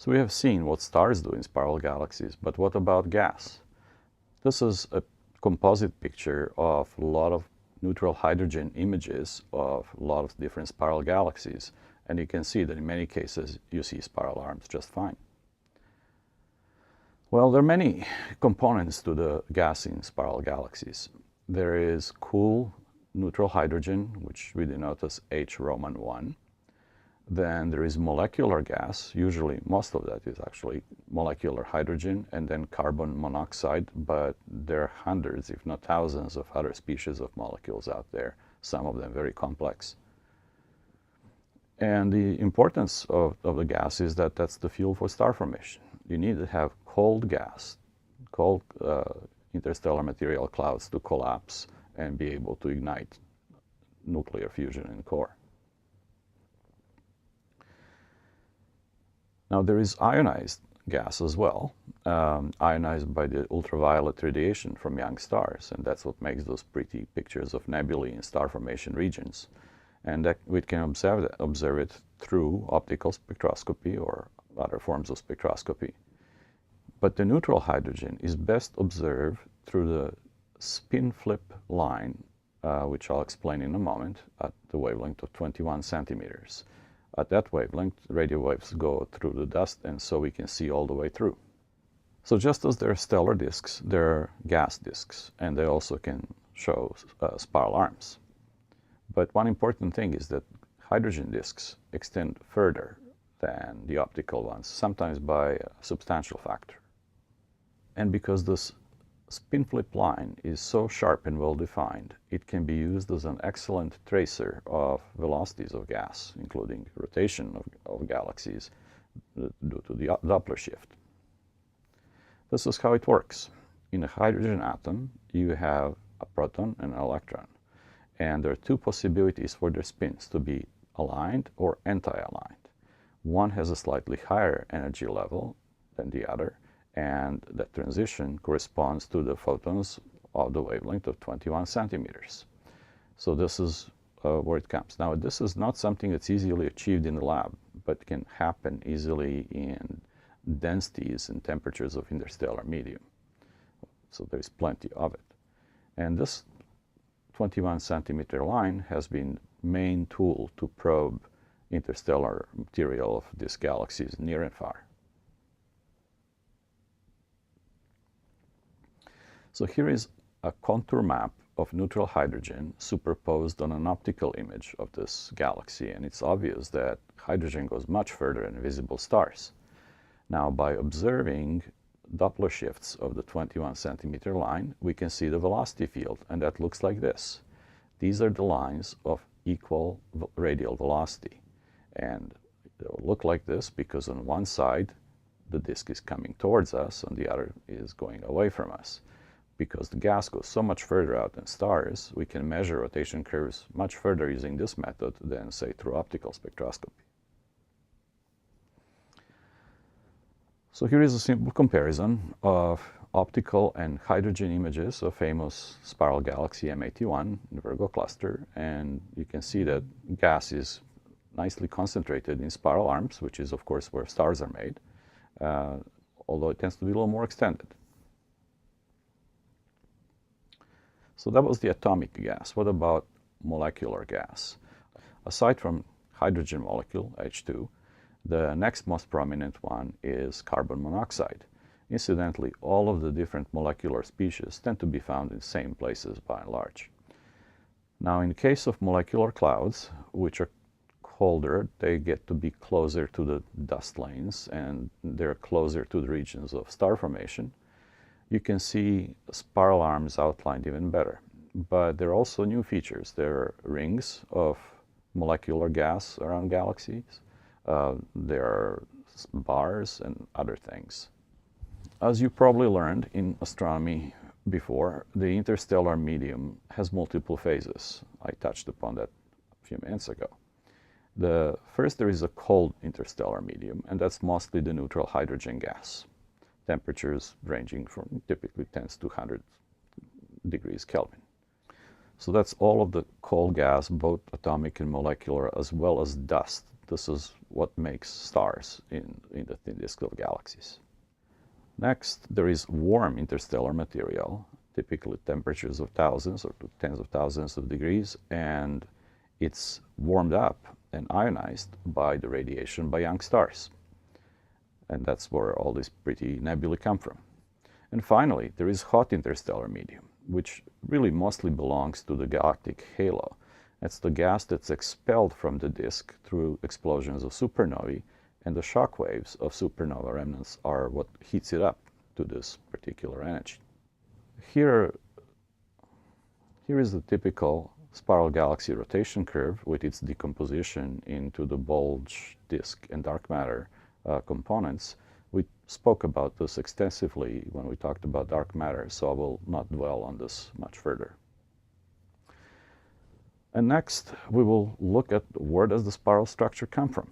So we have seen what stars do in spiral galaxies, but what about gas? This is a composite picture of a lot of neutral hydrogen images of a lot of different spiral galaxies, and you can see that in many cases you see spiral arms just fine. Well, there are many components to the gas in spiral galaxies. There is cool neutral hydrogen, which we denote as H Roman 1. Then there is molecular gas. Usually most of that is actually molecular hydrogen and then carbon monoxide, but there are hundreds, if not thousands, of other species of molecules out there, some of them very complex. And the importance of the gas is that that's the fuel for star formation. You need to have cold gas, cold interstellar material clouds to collapse and be able to ignite nuclear fusion in the core. Now there is ionized gas as well, ionized by the ultraviolet radiation from young stars, and that's what makes those pretty pictures of nebulae in star formation regions. And that we can observe it through optical spectroscopy or other forms of spectroscopy. But the neutral hydrogen is best observed through the spin flip line, which I'll explain in a moment, at the wavelength of 21 centimeters. At that wavelength, radio waves go through the dust, and so we can see all the way through. So just as there are stellar disks, there are gas disks, and they also can show spiral arms. But one important thing is that hydrogen disks extend further than the optical ones, sometimes by a substantial factor. And because this spin flip line is so sharp and well defined, it can be used as an excellent tracer of velocities of gas, including rotation of galaxies due to the Doppler shift. This is how it works. In a hydrogen atom, you have a proton and an electron, and there are two possibilities for their spins to be aligned or anti-aligned. One has a slightly higher energy level than the other, and that transition corresponds to the photons of the wavelength of 21 centimeters. So this is where it comes. Now, this is not something that's easily achieved in the lab, but can happen easily in densities and temperatures of interstellar medium. So there's plenty of it. And this 21 centimeter line has been main tool to probe interstellar material of these galaxies near and far. So here is a contour map of neutral hydrogen superposed on an optical image of this galaxy, and it's obvious that hydrogen goes much further than visible stars. Now, by observing Doppler shifts of the 21 centimeter line, we can see the velocity field, and that looks like this. These are the lines of equal radial velocity, and they'll look like this because on one side the disk is coming towards us, and the other is going away from us. Because the gas goes so much further out than stars, we can measure rotation curves much further using this method than, say, through optical spectroscopy. So here is a simple comparison of optical and hydrogen images of famous spiral galaxy M81 in the Virgo cluster, and you can see that gas is nicely concentrated in spiral arms, which is, of course, where stars are made, although it tends to be a little more extended. So that was the atomic gas. What about molecular gas? Aside from hydrogen molecule, H2, the next most prominent one is carbon monoxide. Incidentally, all of the different molecular species tend to be found in the same places by and large. Now, in the case of molecular clouds, which are colder, they get to be closer to the dust lanes, and they're closer to the regions of star formation. You can see spiral arms outlined even better. But there are also new features. There are rings of molecular gas around galaxies. There are bars and other things. As you probably learned in astronomy before, the interstellar medium has multiple phases. I touched upon that a few minutes ago. First, there is a cold interstellar medium, and that's mostly the neutral hydrogen gas. Temperatures ranging from typically tens to 100 degrees Kelvin. So that's all of the cold gas, both atomic and molecular, as well as dust this is what makes stars in the thin disk of galaxies. Next, there is warm interstellar material, typically temperatures of thousands or to tens of thousands of degrees, and it's warmed up and ionized by the radiation by young stars. And that's where all these pretty nebulae come from. And finally, there is hot interstellar medium, which really mostly belongs to the galactic halo. That's the gas that's expelled from the disk through explosions of supernovae, and the shock waves of supernova remnants are what heats it up to this particular energy. Here is the typical spiral galaxy rotation curve with its decomposition into the bulge, disk, and dark matter components. We spoke about this extensively when we talked about dark matter, so I will not dwell on this much further. And next, we will look at where does the spiral structure come from.